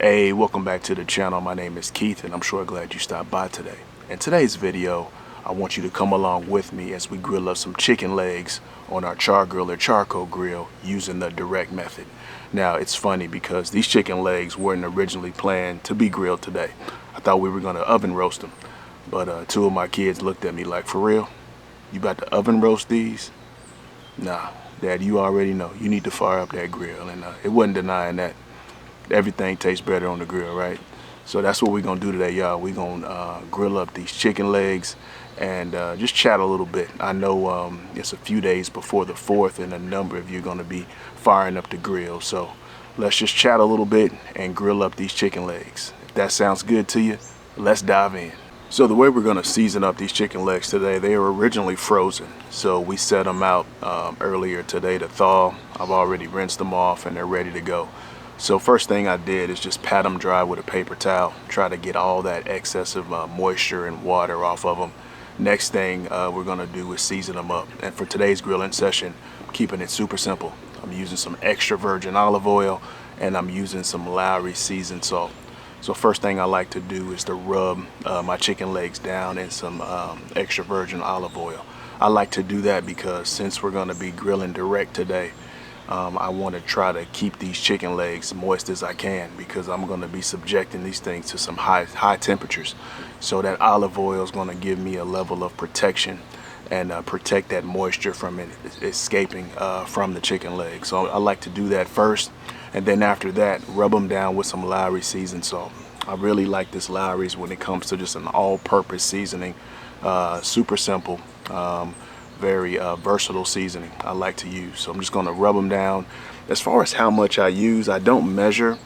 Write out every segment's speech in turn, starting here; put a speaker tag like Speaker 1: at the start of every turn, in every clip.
Speaker 1: Hey, welcome back to the channel. My name is Keith and I'm sure glad you stopped by today. In today's video, I want you to come along with me as we grill up some chicken legs on our Char-Griller charcoal grill using the direct method. Now, it's funny because these chicken legs weren't originally planned to be grilled today. I thought we were going to oven roast them, but two of my kids looked at me like, "For real? You about to oven roast these?" Nah, Dad, you already know. You need to fire up that grill, and it wasn't denying that. Everything tastes better on the grill, right? So that's what we're gonna do today, y'all. We're gonna grill up these chicken legs and just chat a little bit. I know it's a few days before the 4th and a number of you are gonna be firing up the grill. So let's just chat a little bit and grill up these chicken legs. If that sounds good to you, let's dive in. So the way we're gonna season up these chicken legs today, they were originally frozen. So we set them out earlier today to thaw. I've already rinsed them off and they're ready to go. So first thing I did is just pat them dry with a paper towel, try to get all that excessive moisture and water off of them. Next thing we're gonna do is season them up. And for today's grilling session, I'm keeping it super simple. I'm using some extra virgin olive oil and I'm using some Lowry seasoned salt. So first thing I like to do is to rub my chicken legs down in some extra virgin olive oil. I like to do that because since we're gonna be grilling direct today, I want to try to keep these chicken legs moist as I can because I'm going to be subjecting these things to some high temperatures. So that olive oil is going to give me a level of protection and protect that moisture from it escaping from the chicken legs. So I like to do that first, and then after that rub them down with some Lowry seasoned salt. I really like this Lowry's when it comes to just an all-purpose seasoning. Super simple. Very versatile seasoning I like to use. So I'm just going to rub them down. As far as how much I use, I don't measure,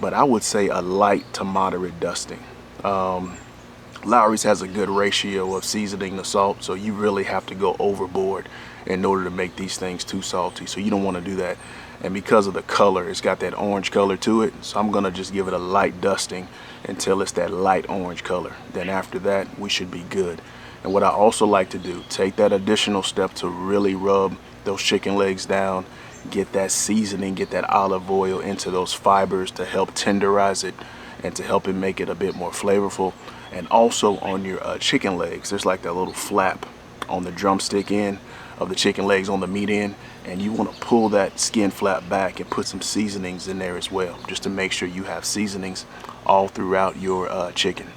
Speaker 1: but I would say a light to moderate dusting. Lowry's has a good ratio of seasoning the salt, so you really have to go overboard in order to make these things too salty, so you don't want to do that. And because of the color, it's got that orange color to it, so I'm gonna just give it a light dusting until it's that light orange color. Then after that, we should be good. And what I also like to do, take that additional step to really rub those chicken legs down, get that seasoning, get that olive oil into those fibers to help tenderize it and to help it make it a bit more flavorful. And also on your chicken legs, there's like that little flap on the drumstick end of the chicken legs on the meat end, and you want to pull that skin flap back and put some seasonings in there as well, just to make sure you have seasonings all throughout your chicken.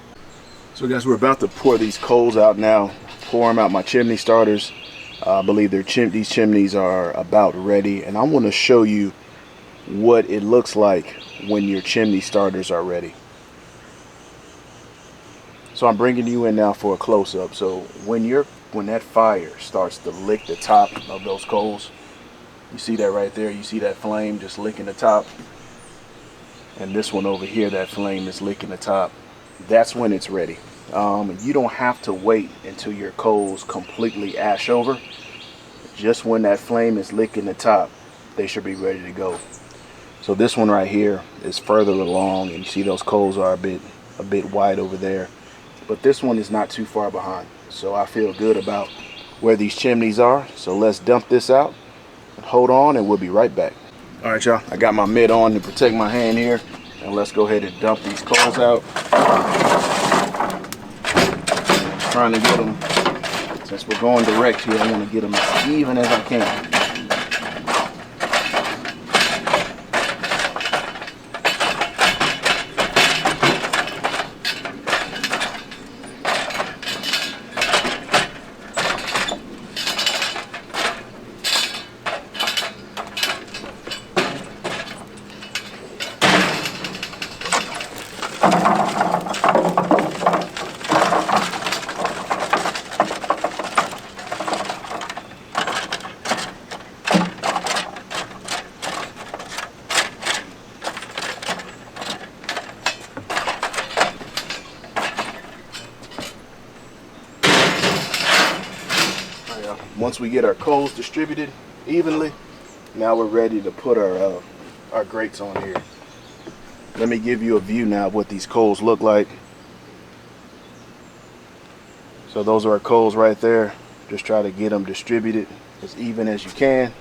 Speaker 1: So guys, we're about to pour these coals out now, pour them out my chimney starters. I believe these chimneys are about ready, and I want to show you what it looks like when your chimney starters are ready. So I'm bringing you in now for a close-up. So when that fire starts to lick the top of those coals, you see that right there, you see that flame just licking the top, and this one over here, that flame is licking the top. That's when it's ready. You don't have to wait until your coals completely ash over. Just when that flame is licking the top, they should be ready to go. So this one right here is further along, and you see those coals are a bit wide over there, but this one is not too far behind. So I feel good about where these chimneys are. So let's dump this out and hold on, and we'll be right back. All right, y'all, I got my mitt on to protect my hand here, and let's go ahead and dump these coals out. Trying to get them, since we're going direct here, I want to get them as even as I can. Once we get our coals distributed evenly, now we're ready to put our grates on here. Let me give you a view now of what these coals look like. So those are our coals right there. Just try to get them distributed as even as you can.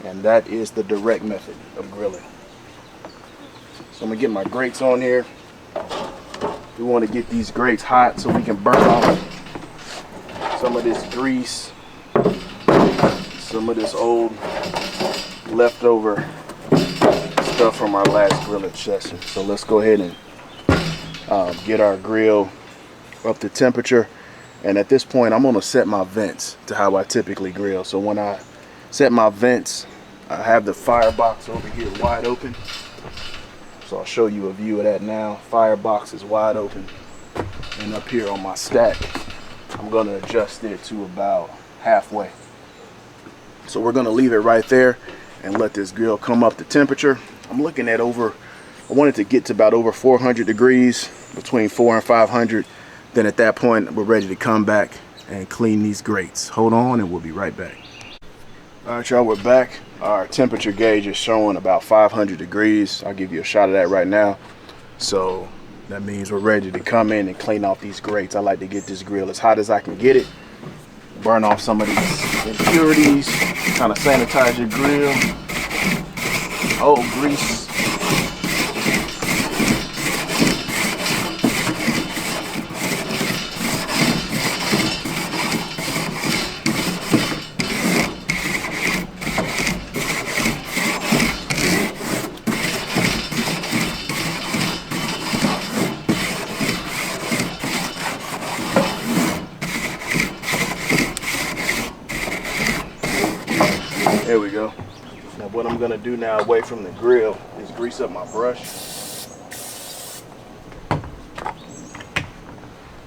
Speaker 1: and that is the direct method of grilling. So I'm gonna get my grates on here. We want to get these grates hot so we can burn off some of this grease, some of this old leftover stuff from our last grilling session. So let's go ahead and get our grill up to temperature. And at this point, I'm gonna set my vents to how I typically grill. So when I set my vents, I have the firebox over here wide open. So I'll show you a view of that now. Firebox is wide open. And up here on my stack, I'm gonna adjust it to about halfway. So we're gonna leave it right there and let this grill come up to temperature. I'm looking at I want it to get to about over 400 degrees, between 400 and 500. Then at that point, we're ready to come back and clean these grates. Hold on and we'll be right back. All right, y'all, we're back. Our temperature gauge is showing about 500 degrees. I'll give you a shot of that right now. So that means we're ready to come in and clean off these grates. I like to get this grill as hot as I can get it. Burn off some of these impurities. Kind of sanitize your grill. Old grease. There we go. Now what I'm gonna do now away from the grill is grease up my brush.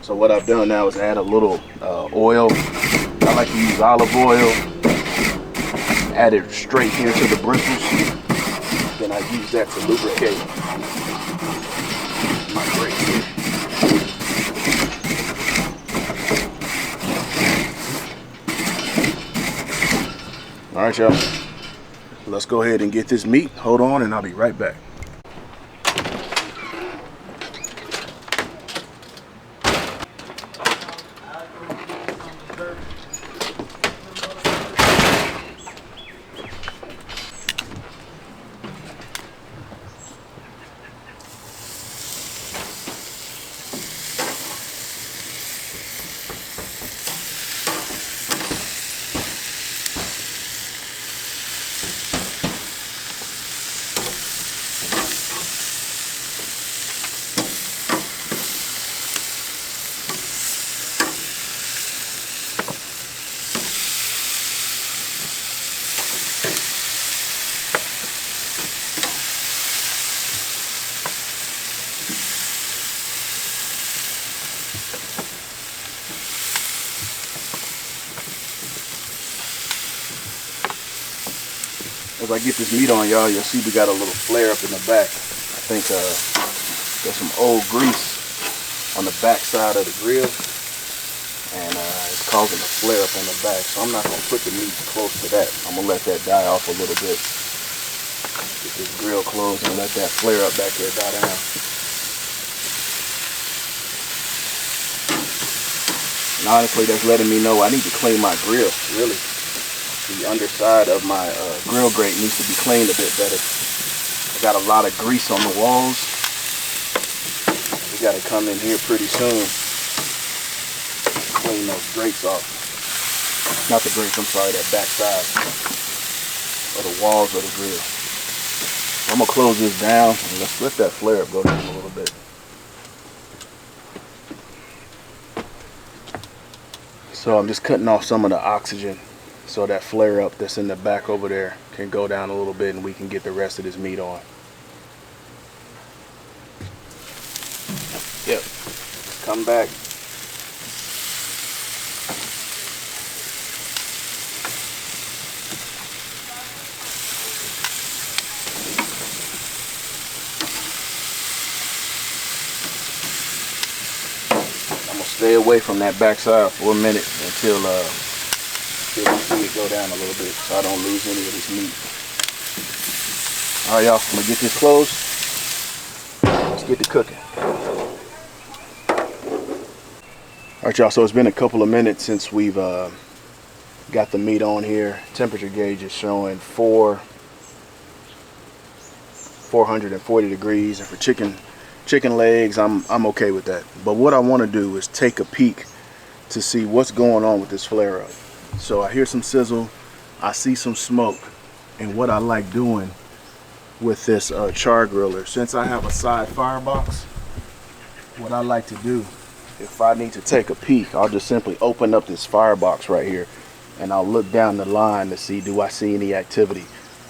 Speaker 1: So what I've done now is add a little oil. I like to use olive oil. Add it straight here to the bristles. Then I use that to lubricate my grate here. All right, y'all, let's go ahead and get this meat. Hold on and I'll be right back. As I get this meat on, y'all, you'll see we got a little flare up in the back. I think there's some old grease on the back side of the grill, and it's causing a flare up on the back. So I'm not gonna put the meat close to that. I'm gonna let that die off a little bit. Get this grill closed and let that flare up back there die down. And honestly, that's letting me know I need to clean my grill, really. The underside of my grill grate needs to be cleaned a bit better. I got a lot of grease on the walls. We got to come in here pretty soon, clean those grates off. Not the grates, I'm sorry, that back side of the walls of the grill. I'm gonna close this down and let's let that flare up go down a little bit. So I'm just cutting off some of the oxygen so that flare up that's in the back over there can go down a little bit and we can get the rest of this meat on. Yep, come back. I'm gonna stay away from that backside for a minute until we see it go down a little bit so I don't lose any of this meat. Alright, y'all, I'm gonna get this closed. Let's get to cooking. Alright, y'all, so it's been a couple of minutes since we've Got the meat on here. Temperature gauge is showing 440 degrees, and for chicken legs, I'm okay with that. But what I want to do is take a peek to see what's going on with this flare up. So I hear some sizzle, I see some smoke, and what I like doing with this Char-Griller, since I have a side firebox, what I like to do, if I need to take a peek, I'll just simply open up this firebox right here, and I'll look down the line to see, do I see any activity?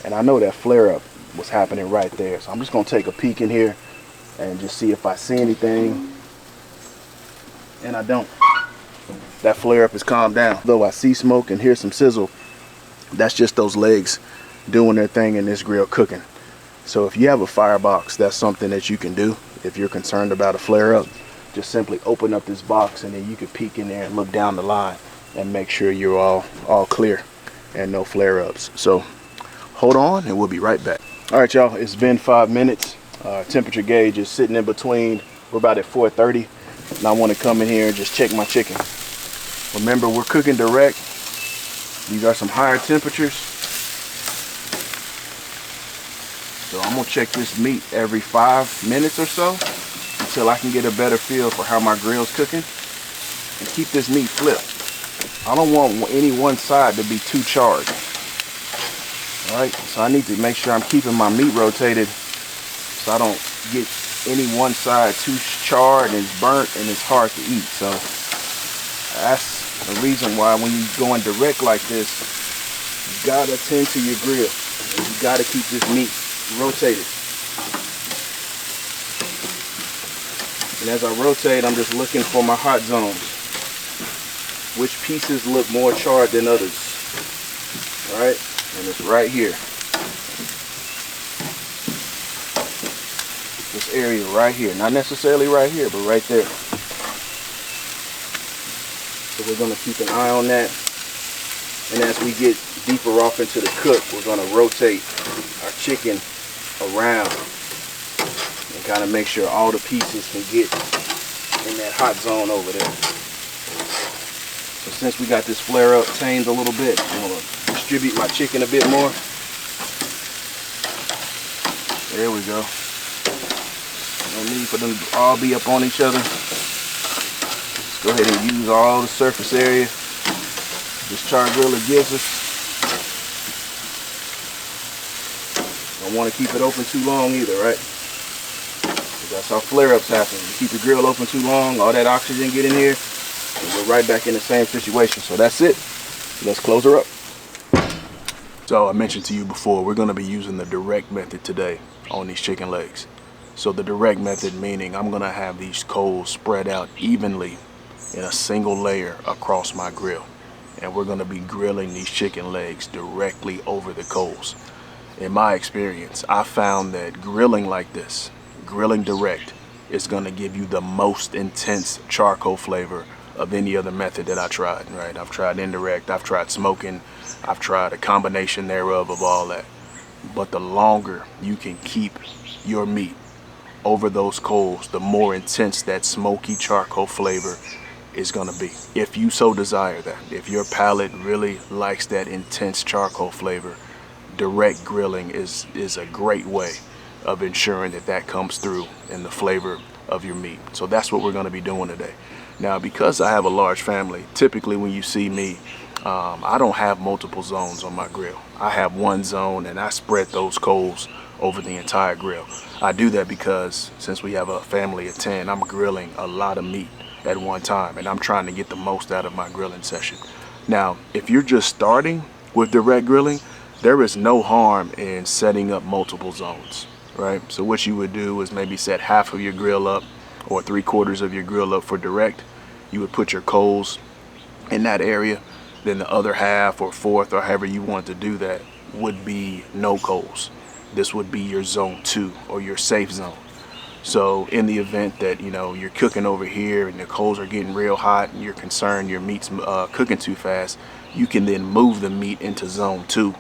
Speaker 1: And I know that flare up was happening right there, so I'm just gonna take a peek in here and just see if I see anything. And I don't. That flare up has calmed down. Though I see smoke and hear some sizzle, that's just those legs doing their thing in this grill cooking. So if you have a firebox, that's something that you can do. If you're concerned about a flare up, just simply open up this box, and then you can peek in there and look down the line and make sure you're all clear and no flare ups. So hold on and we'll be right back. All right, y'all, it's been 5 minutes. Temperature gauge is sitting in between. We're about at 430, and I want to come in here and just check my chicken. Remember, we're cooking direct. These are some higher temperatures. So I'm gonna check this meat every 5 minutes or so until I can get a better feel for how my grill's cooking, and keep this meat flipped. I don't want any one side to be too charred. All right, so I need to make sure I'm keeping my meat rotated so I don't get any one side too charred and it's burnt and it's hard to eat. So that's the reason why when you're going direct like this, you gotta tend to your grill. You gotta keep this meat rotated. And as I rotate, I'm just looking for my hot zones. Which pieces look more charred than others. All right, and it's right here. This area right here, not necessarily right here, but right there. So we're gonna keep an eye on that. And as we get deeper off into the cook, we're gonna rotate our chicken around and kind of make sure all the pieces can get in that hot zone over there. So since we got this flare up tamed a little bit, I'm gonna distribute my chicken a bit more. There we go. No need for them to all be up on each other. Let's go ahead and use all the surface area this Char-Griller gives us. Don't want to keep it open too long either, right? That's how flare-ups happen. You keep your grill open too long, all that oxygen get in here, and we're right back in the same situation. So that's it. Let's close her up. So I mentioned to you before, we're going to be using the direct method today on these chicken legs. So the direct method meaning I'm going to have these coals spread out evenly in a single layer across my grill. And we're going to be grilling these chicken legs directly over the coals. In my experience, I found that grilling like this, grilling direct, is going to give you the most intense charcoal flavor of any other method that I tried, right? I've tried indirect, I've tried smoking, I've tried a combination thereof of all that. But the longer you can keep your meat over those coals, the more intense that smoky charcoal flavor is going to be. If you so desire that, if your palate really likes that intense charcoal flavor, direct grilling is a great way of ensuring that that comes through in the flavor of your meat. So that's what we're going to be doing today. Now, because I have a large family, typically when you see me, I don't have multiple zones on my grill. I have one zone and I spread those coals over the entire grill. I do that because since we have a family of 10, I'm grilling a lot of meat at one time and I'm trying to get the most out of my grilling session. Now, if you're just starting with direct grilling, there is no harm in setting up multiple zones, right? So what you would do is maybe set half of your grill up or 3/4 of your grill up for direct. You would put your coals in that area. Then the other half or fourth or however you want to do that would be no coals. This would be your zone 2 or your safe zone. So in the event that, you know, you're cooking over here and the coals are getting real hot and you're concerned your meat's cooking too fast, you can then move the meat into zone 2,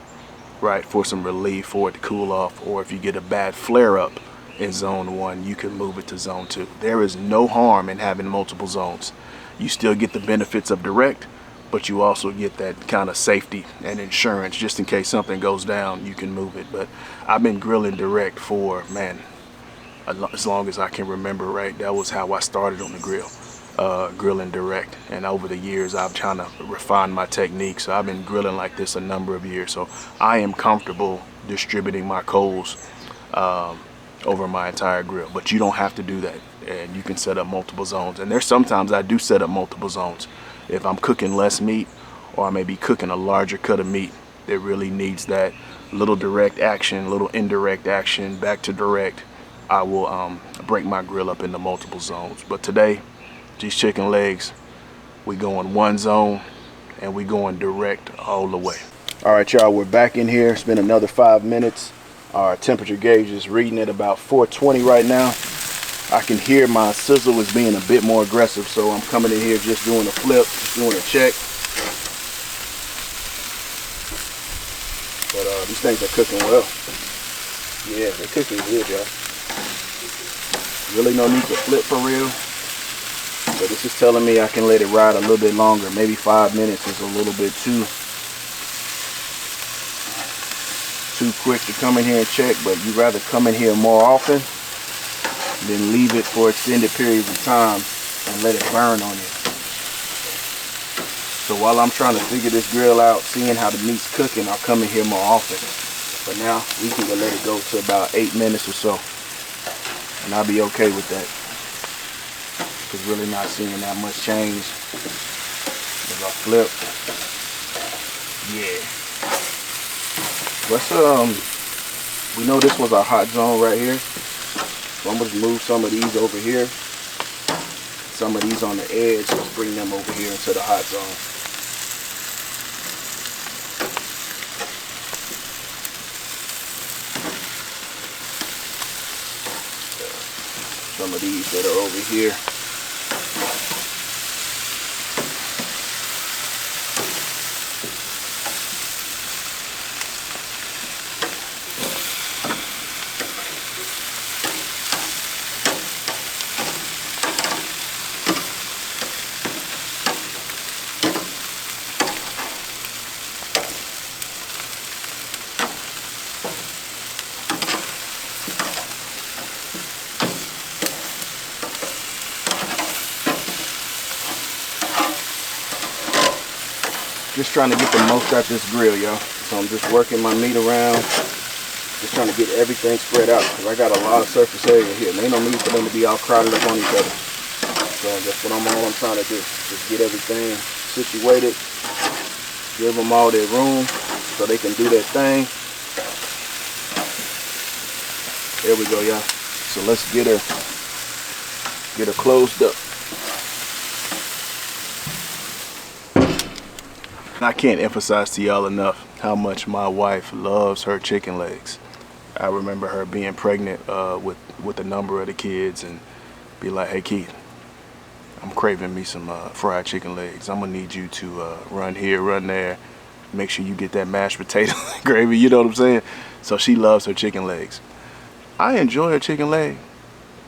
Speaker 1: right, for some relief, for it to cool off. Or if you get a bad flare up in zone 1, you can move it to zone 2. There is no harm in having multiple zones. You still get the benefits of direct, but you also get that kind of safety and insurance just in case something goes down, you can move it. But I've been grilling direct for, man, as long as I can remember, right? That was how I started on the grill, grilling direct. And over the years, I've kind of refined my technique. So I've been grilling like this a number of years. So I am comfortable distributing my coals over my entire grill. But you don't have to do that. And you can set up multiple zones. And there's sometimes I do set up multiple zones. If I'm cooking less meat, or I may be cooking a larger cut of meat that really needs that little direct action, little indirect action, back to direct, I will break my grill up into multiple zones. But today, these chicken legs, we go in one zone and we going direct all the way. All right, y'all, we're back in here. It's been another 5 minutes. Our temperature gauge is reading at about 420 right now. I can hear my sizzle is being a bit more aggressive, so I'm coming in here just doing a flip, just doing a check. But these things are cooking well. Yeah, they're cooking good, y'all. Really no need to flip for real. So this is telling me I can let it ride a little bit longer. Maybe 5 minutes is a little bit too quick to come in here and check, but you'd rather come in here more often than leave it for extended periods of time and let it burn on you. So while I'm trying to figure this grill out, seeing how the meat's cooking, I'll come in here more often. But now we can go let it go to about 8 minutes or so, and I'll be okay with that. Because really not seeing that much change. As I flip, yeah. We know this was our hot zone right here. So I'm going to move some of these over here. Some of these on the edge, let's bring them over here into the hot zone. Some of these that are over here. Just trying to get the most out this grill, y'all. So I'm just working my meat around, just trying to get everything spread out, because I got a lot of surface area here. And ain't no need for them to be all crowded up on each other. So that's what all I'm trying to do. Just get everything situated, give them all their room so they can do their thing. There we go, y'all. So let's get her closed up. I can't emphasize to y'all enough how much my wife loves her chicken legs. I remember her being pregnant with a number of the kids and be like, hey Keith, I'm craving me some fried chicken legs. I'm gonna need you to run here, run there, make sure you get that mashed potato gravy, you know what I'm saying? So she loves her chicken legs. I enjoy her chicken leg,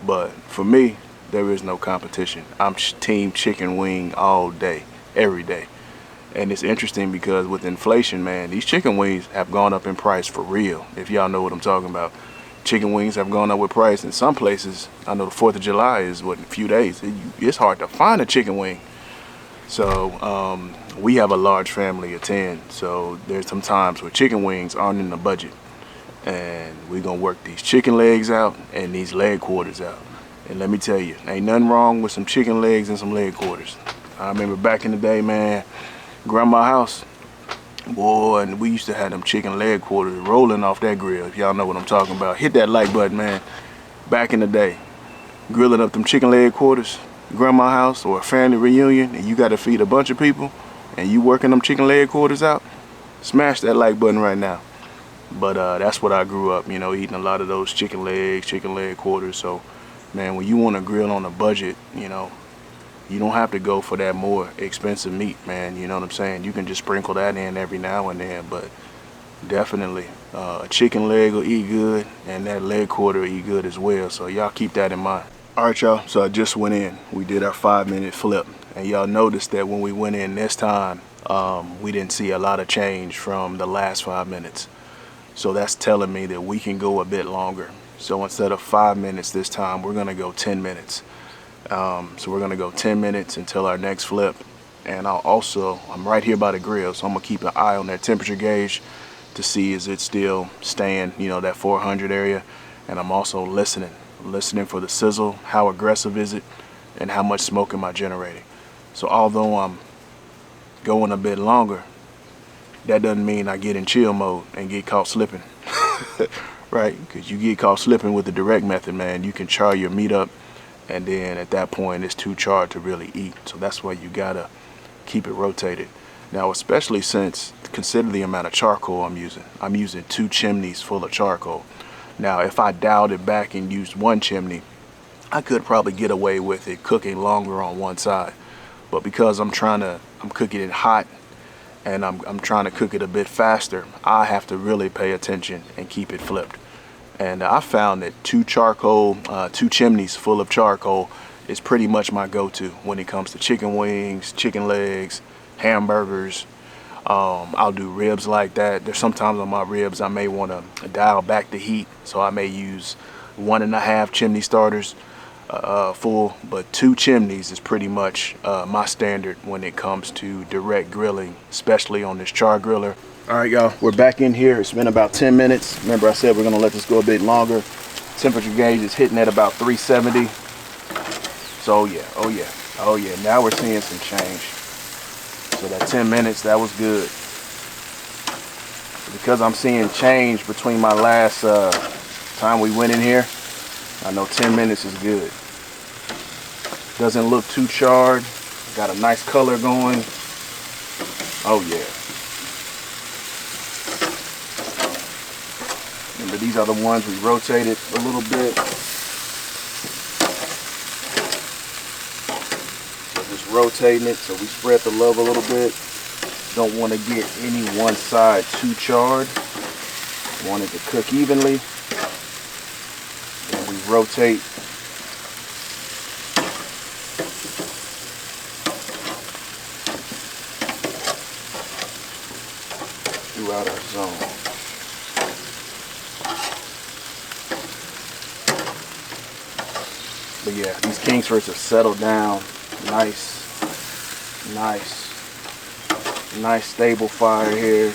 Speaker 1: but for me, there is no competition. I'm team chicken wing all day, every day. And it's interesting because with inflation, man, these chicken wings have gone up in price for real, if y'all know what I'm talking about. Chicken wings have gone up with price in some places. I know the 4th of July is, what, in a few days. It's hard to find a chicken wing. So we have a large family of 10. So there's some times where chicken wings aren't in the budget. And we're going to work these chicken legs out and these leg quarters out. And let me tell you, ain't nothing wrong with some chicken legs and some leg quarters. I remember back in the day, man, grandma's house, boy, and we used to have them chicken leg quarters rolling off that grill, if y'all know what I'm talking about. Hit that like button, man. Back in the day, grilling up them chicken leg quarters, grandma's house or a family reunion, and you got to feed a bunch of people, and you working them chicken leg quarters out, smash that like button right now. But that's what I grew up, you know, eating a lot of those chicken leg quarters. So, man, when you want to grill on a budget, you know, you don't have to go for that more expensive meat, man. You know what I'm saying? You can just sprinkle that in every now and then, but definitely a chicken leg will eat good, and that leg quarter will eat good as well. So y'all keep that in mind. All right, y'all. So I just went in. We did our 5-minute flip, and y'all noticed that when we went in this time, we didn't see a lot of change from the last 5 minutes. So that's telling me that we can go a bit longer. So instead of 5 minutes this time, we're gonna go 10 minutes. So we're gonna go 10 minutes until our next flip. And I'm right here by the grill, so I'm gonna keep an eye on that temperature gauge to see is it still staying, that 400 area. And I'm also listening for the sizzle, how aggressive is it, and how much smoke am I generating. So although I'm going a bit longer, that doesn't mean I get in chill mode and get caught slipping. Right? Because you get caught slipping with the direct method, man, you can char your meat up, and then at that point it's too charred to really eat. So that's why you gotta keep it rotated. Now, especially since, consider the amount of charcoal I'm using. I'm using 2 chimneys full of charcoal. Now, if I dialed it back and used 1 chimney, I could probably get away with it cooking longer on one side. But because I'm cooking it hot, and I'm trying to cook it a bit faster, I have to really pay attention and keep it flipped. And I found that 2 chimneys full of charcoal is pretty much my go-to when it comes to chicken wings, chicken legs, hamburgers. I'll do ribs like that. There's sometimes on my ribs I may want to dial back the heat, so I may use 1.5 chimney starters full, but 2 chimneys is pretty much my standard when it comes to direct grilling, especially on this Char-Griller. All right, y'all, we're back in here. It's been about 10 minutes. Remember, I said we're gonna let this go a bit longer. Temperature gauge is hitting at about 370. So oh yeah, now we're seeing some change. So that 10 minutes, that was good. Because I'm seeing change between my last time we went in here, I know 10 minutes is good. Doesn't look too charred. Got a nice color going. Oh yeah. Remember, these are the ones we rotated a little bit. So just rotating it so we spread the love a little bit. Don't want to get any one side too charred. Want it to cook evenly. Then we rotate throughout our zone. But yeah, these Kingsfords have settled down. Nice stable fire here.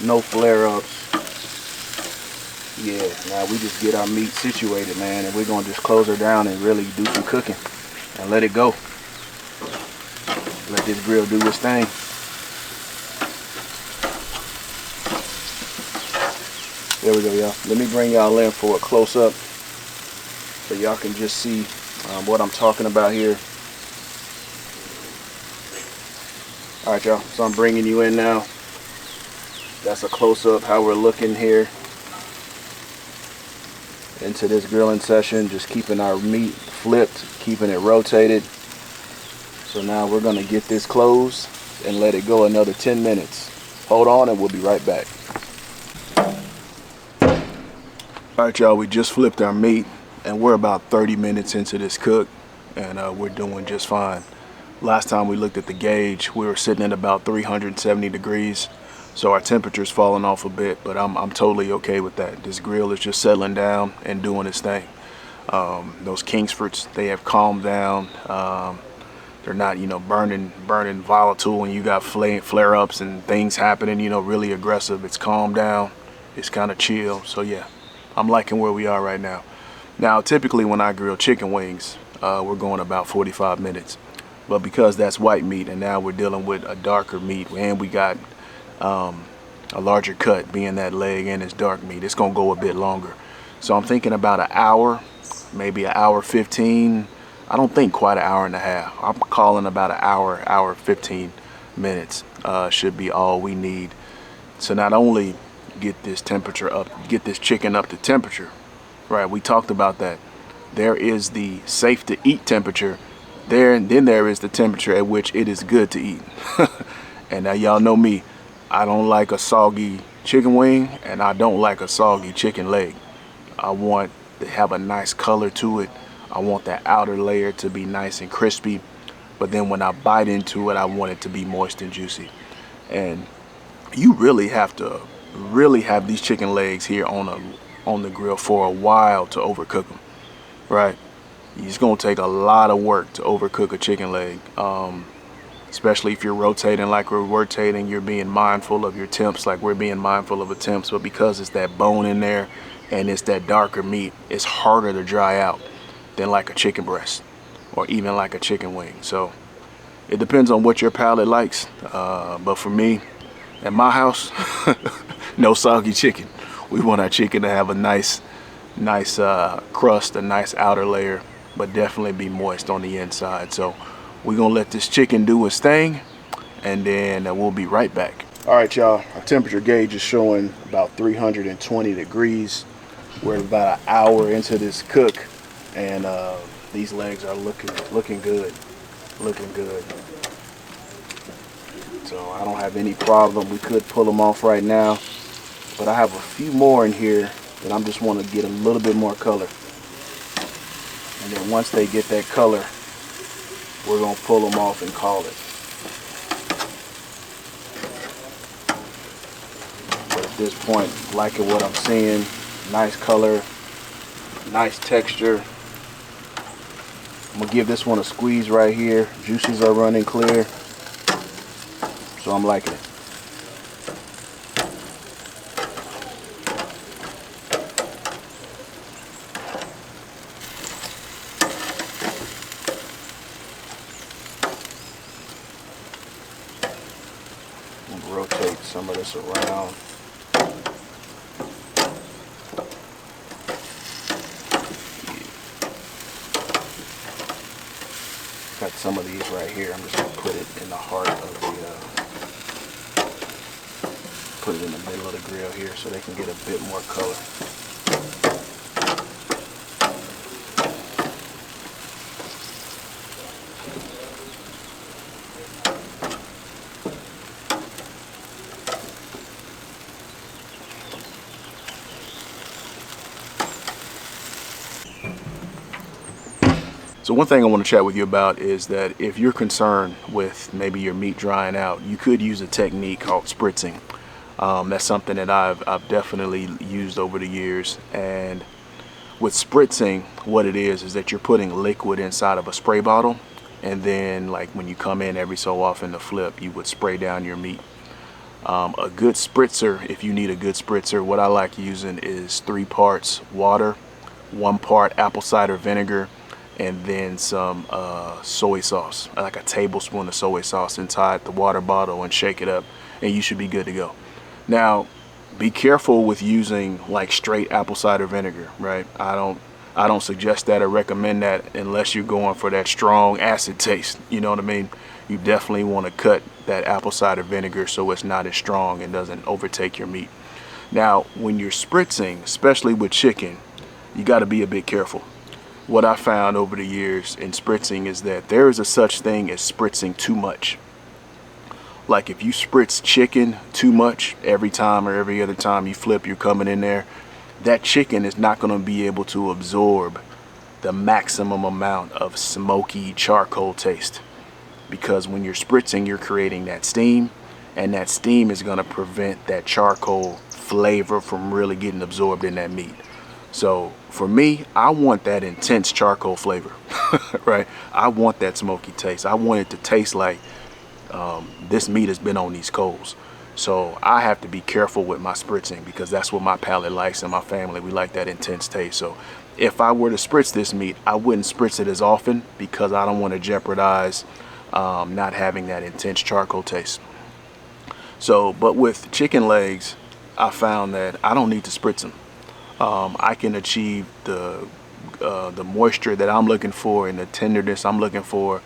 Speaker 1: No flare-ups. Yeah, now we just get our meat situated, man, and we're gonna just close her down and really do some cooking and let it go. Let this grill do its thing. There we go, y'all. Let me bring y'all in for a close-up so y'all can just see what I'm talking about here. All right, y'all, so I'm bringing you in now. That's a close-up how we're looking here into this grilling session, just keeping our meat flipped, keeping it rotated. So now we're gonna get this closed and let it go another 10 minutes. Hold on and we'll be right back. All right, y'all, we just flipped our meat and we're about 30 minutes into this cook, and we're doing just fine. Last time we looked at the gauge, we were sitting at about 370 degrees. So our temperature's falling off a bit, but I'm totally okay with that. This grill is just settling down and doing its thing. Those Kingsfords, they have calmed down. They're not, burning volatile when you got flare-ups and things happening, really aggressive. It's calmed down. It's kind of chill. So yeah, I'm liking where we are right now. Now, typically when I grill chicken wings, we're going about 45 minutes. But because that's white meat and now we're dealing with a darker meat and we got a larger cut being that leg and it's dark meat, it's gonna go a bit longer. So I'm thinking about an hour, maybe an hour 15. I don't think quite an hour and a half. I'm calling about an hour 15 minutes should be all we need to not only get this temperature up, get this chicken up to temperature. Right, we talked about that. There is the safe to eat temperature there, and then there is the temperature at which it is good to eat. And now y'all know me, I don't like a soggy chicken wing and I don't like a soggy chicken leg. I want to have a nice color to it. I want that outer layer to be nice and crispy, but then when I bite into it, I want it to be moist and juicy. And you really have to have these chicken legs here on the grill for a while to overcook them, right? It's gonna take a lot of work to overcook a chicken leg, especially if you're rotating like we're rotating. You're being mindful of your temps like we're being mindful of the temps, but because it's that bone in there and it's that darker meat, it's harder to dry out than like a chicken breast or even like a chicken wing. So it depends on what your palate likes, but for me, at my house, no soggy chicken. We want our chicken to have a nice crust, a nice outer layer, but definitely be moist on the inside. So we're gonna let this chicken do its thing, and then we'll be right back. All right, y'all, our temperature gauge is showing about 320 degrees. We're about an hour into this cook, and these legs are looking good, looking good. So I don't have any problem. We could pull them off right now, but I have a few more in here that I'm just want to get a little bit more color. And then once they get that color, we're gonna pull them off and call it. But at this point, liking what I'm seeing. Nice color, nice texture. I'm gonna give this one a squeeze right here. Juices are running clear, so I'm liking it. Rotate some of this around. Got some of these right here. I'm just gonna put it in the heart of the, put it in the middle of the grill here so they can get a bit more color. So one thing I want to chat with you about is that if you're concerned with maybe your meat drying out, you could use a technique called spritzing. That's something that I've definitely used over the years. And with spritzing, what it is that you're putting liquid inside of a spray bottle, and then like when you come in every so often to flip, you would spray down your meat. A good spritzer, if you need a good spritzer, what I like using is 3 parts water, 1 part apple cider vinegar, and then some soy sauce, like a tablespoon of soy sauce inside the water bottle, and shake it up, and you should be good to go. Now, be careful with using like straight apple cider vinegar, right? I don't suggest that or recommend that unless you're going for that strong acid taste. You know what I mean? You definitely want to cut that apple cider vinegar so it's not as strong and doesn't overtake your meat. Now, when you're spritzing, especially with chicken, you got to be a bit careful. What I found over the years in spritzing is that there is a such thing as spritzing too much. Like if you spritz chicken too much every time or every other time you flip, you're coming in there, that chicken is not going to be able to absorb the maximum amount of smoky charcoal taste. Because when you're spritzing, you're creating that steam, and that steam is going to prevent that charcoal flavor from really getting absorbed in that meat. So for me, I want that intense charcoal flavor, right? I want that smoky taste. I want it to taste like this meat has been on these coals. So I have to be careful with my spritzing because that's what my palate likes, and my family, we like that intense taste. So if I were to spritz this meat, I wouldn't spritz it as often because I don't want to jeopardize not having that intense charcoal taste. So, but with chicken legs, I found that I don't need to spritz them. I can achieve the moisture that I'm looking for and the tenderness I'm looking for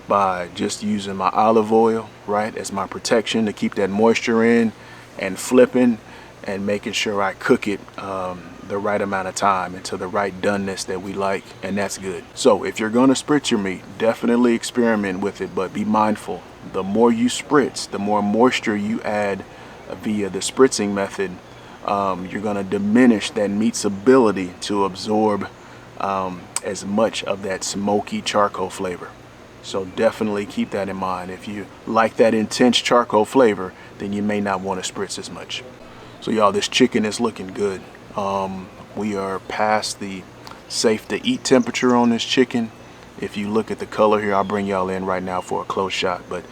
Speaker 1: by just using my olive oil, right, as my protection to keep that moisture in, and flipping and making sure I cook it the right amount of time into the right doneness that we like, and that's good. So if you're gonna spritz your meat, definitely experiment with it, but be mindful. The more you spritz, the more moisture you add via the spritzing method, you're going to diminish that meat's ability to absorb as much of that smoky charcoal flavor. So definitely keep that in mind. If you like that intense charcoal flavor, then you may not want to spritz as much. So y'all, this chicken is looking good. We are past the safe to eat temperature on this chicken. If you look at the color here, I'll bring y'all in right now for a close shot, but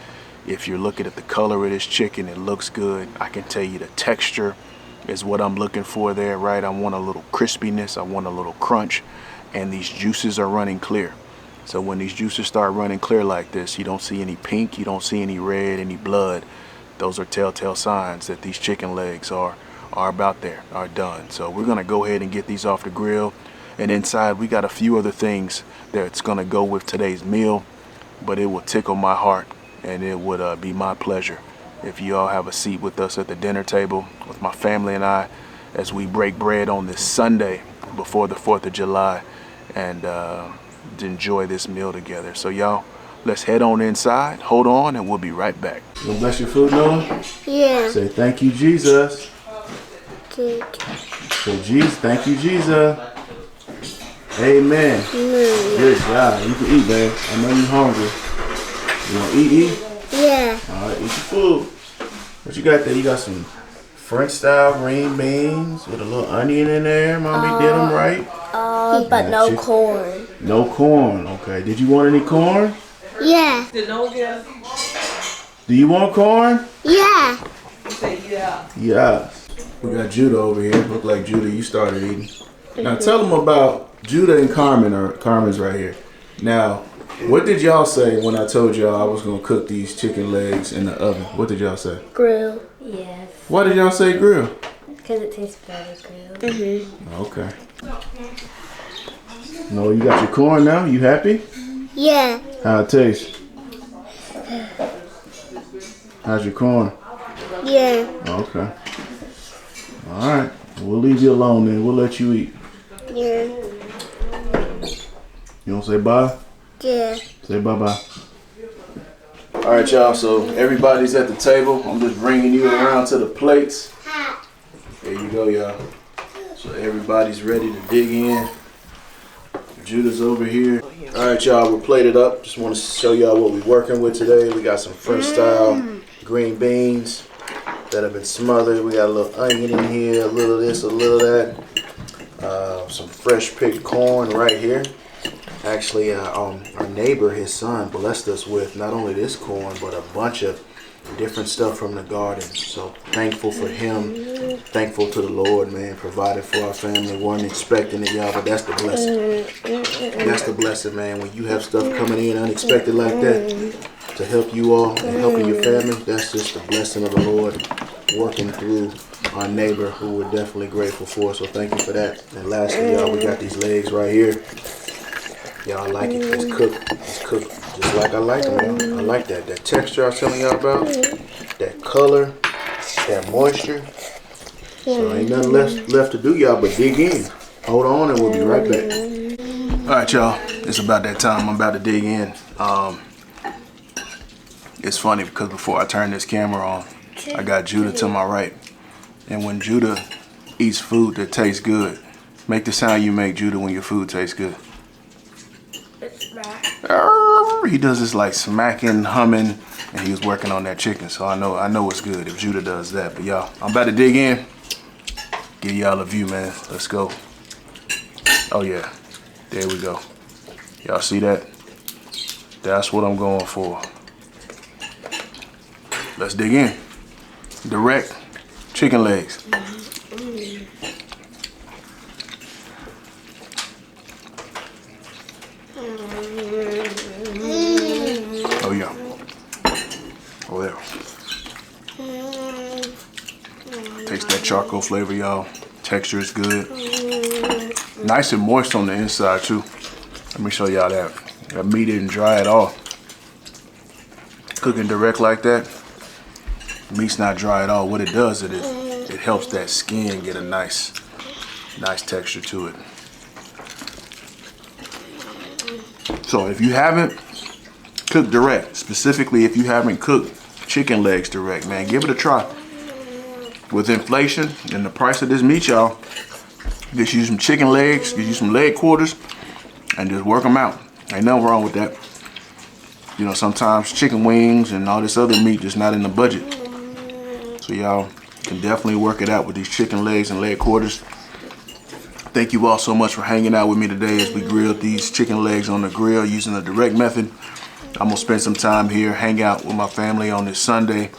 Speaker 1: if you're looking at the color of this chicken, it looks good. I can tell you the texture is what I'm looking for there, right? I want a little crispiness, I want a little crunch, and these juices are running clear. So when these juices start running clear like this, you don't see any pink, you don't see any red, any blood. Those are telltale signs that these chicken legs are about there, are done. So we're gonna go ahead and get these off the grill. And inside we got a few other things that's gonna go with today's meal, but it will tickle my heart and it would be my pleasure if you all have a seat with us at the dinner table with my family and I as we break bread on this Sunday before the 4th of July and enjoy this meal together. So y'all, let's head on inside, hold on, and we'll be right back. You gonna bless your food, Noah?
Speaker 2: Yeah.
Speaker 1: Say thank you, Jesus. Say Jesus, thank you, Jesus. Amen. Good job. You can eat, babe. I know you're hungry. You want to eat?
Speaker 2: Yeah.
Speaker 1: All right, eat your food. What you got there? You got some French style green beans with a little onion in there. Mommy did them right.
Speaker 2: But no corn.
Speaker 1: No corn. Okay. Did you want any corn?
Speaker 2: Yeah.
Speaker 1: Do you want corn?
Speaker 2: Yeah.
Speaker 1: Yeah. We got Judah over here. Look like Judah, you started eating. Now tell them about Judah and Carmen. Carmen's right here. Now, what did y'all say when I told y'all I was gonna cook these chicken legs in the oven? What did y'all say?
Speaker 2: Grill. Yes.
Speaker 1: Why did y'all say grill?
Speaker 2: Because it tastes better grilled.
Speaker 1: Okay. No, you got your corn now? You happy?
Speaker 2: Yeah.
Speaker 1: How it taste? How's your corn?
Speaker 2: Yeah.
Speaker 1: Okay. All right. We'll leave you alone then. We'll let you eat.
Speaker 2: Yeah.
Speaker 1: You don't say bye?
Speaker 2: Yeah.
Speaker 1: Say bye-bye. All right, y'all. So everybody's at the table. I'm just bringing you around to the plates. There you go, y'all. So everybody's ready to dig in. Judah's over here. All right, y'all. We're plated up. Just want to show y'all what we're working with today. We got some French style green beans that have been smothered. We got a little onion in here, a little of this, a little of that. Some fresh picked corn right here. Actually, our neighbor, his son, blessed us with not only this corn, but a bunch of different stuff from the garden. So thankful for him. Thankful to the Lord, man, provided for our family. Weren't expecting it, y'all, but that's the blessing. That's the blessing, man. When you have stuff coming in unexpected like that to help you all and helping your family, that's just the blessing of the Lord working through our neighbor, who we're definitely grateful for. So thank you for that. And lastly, y'all, we got these legs right here. Y'all like it. It's cooked. It's cooked just like I like them, y'all. I like that. That texture I was telling y'all about. That color. That moisture. So ain't nothing left to do, y'all, but dig in. Hold on and we'll be right back. Alright, y'all. It's about that time. I'm about to dig in. It's funny because before I turn this camera on, I got Judah to my right. And when Judah eats food that tastes good, make the sound you make, Judah, when your food tastes good. He does this like smacking, humming, and he was working on that chicken, so I know it's good if Judah does that. But y'all, I'm about to dig in. Give y'all a view, man. Let's go. Oh yeah, there we go. Y'all see that? That's what I'm going for. Let's dig in. Direct chicken legs. Oh yeah. Oh yeah. Taste that charcoal flavor, y'all. Texture is good. Nice and moist on the inside too. Let me show y'all that. That meat didn't dry at all. Cooking direct like that, meat's not dry at all. What it does, it helps that skin get a nice texture to it. So if you haven't cooked direct, specifically if you haven't cooked chicken legs direct, man, give it a try. With inflation and the price of this meat, y'all, get you some chicken legs, get you some leg quarters, and just work them out. Ain't nothing wrong with that. You know, sometimes chicken wings and all this other meat just not in the budget. So y'all can definitely work it out with these chicken legs and leg quarters. Thank you all so much for hanging out with me today as we grilled these chicken legs on the grill using the direct method. I'm gonna spend some time here, hang out with my family on this Sunday.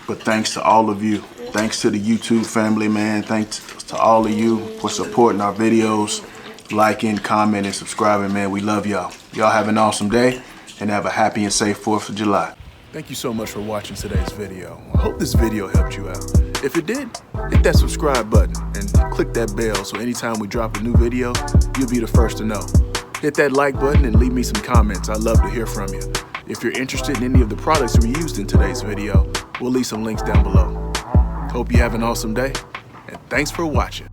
Speaker 1: But thanks to all of you. Thanks to the YouTube family, man. Thanks to all of you for supporting our videos, liking, commenting, subscribing, man. We love y'all. Y'all have an awesome day and have a happy and safe 4th of July. Thank you so much for watching today's video. I hope this video helped you out. If it did, hit that subscribe button and click that bell so anytime we drop a new video, you'll be the first to know. Hit that like button and leave me some comments. I'd love to hear from you. If you're interested in any of the products we used in today's video, we'll leave some links down below. Hope you have an awesome day, and thanks for watching.